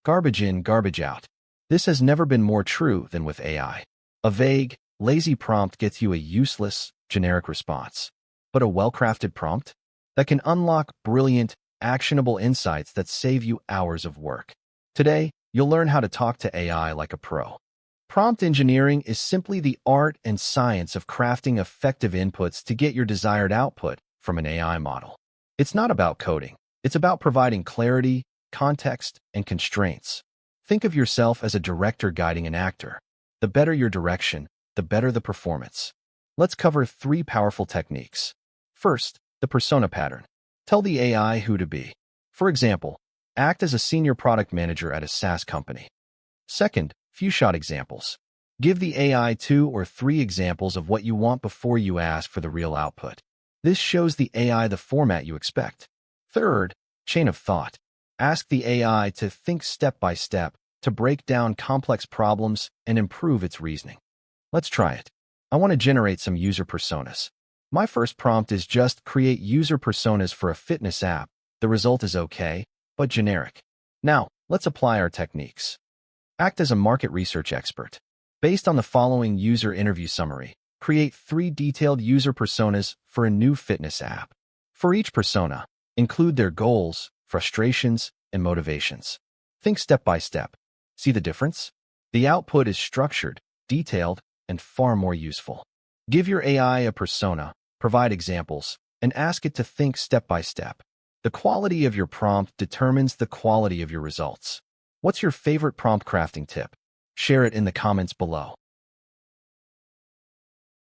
Garbage in, garbage out. This has never been more true than with AI. A vague, lazy prompt gets you a useless, generic response. But a well-crafted prompt? That can unlock brilliant, actionable insights that save you hours of work. Today, you'll learn how to talk to AI like a pro. Prompt engineering is simply the art and science of crafting effective inputs to get your desired output from an AI model. It's not about coding. It's about providing clarity, context, and constraints. Think of yourself as a director guiding an actor. The better your direction, the better the performance. Let's cover 3 powerful techniques. First, the persona pattern. Tell the AI who to be. For example, act as a senior product manager at a SaaS company. Second, few-shot examples. Give the AI 2 or 3 examples of what you want before you ask for the real output. This shows the AI the format you expect. Third, chain of thought. Ask the AI to think step by step, to break down complex problems and improve its reasoning. Let's try it. I want to generate some user personas. My first prompt is just create user personas for a fitness app. The result is okay, but generic. Now, let's apply our techniques. Act as a market research expert. Based on the following user interview summary, create 3 detailed user personas for a new fitness app. For each persona, include their goals, frustrations, and motivations. Think step by step. See the difference? The output is structured, detailed, and far more useful. Give your AI a persona, provide examples, and ask it to think step by step. The quality of your prompt determines the quality of your results. What's your favorite prompt crafting tip? Share it in the comments below.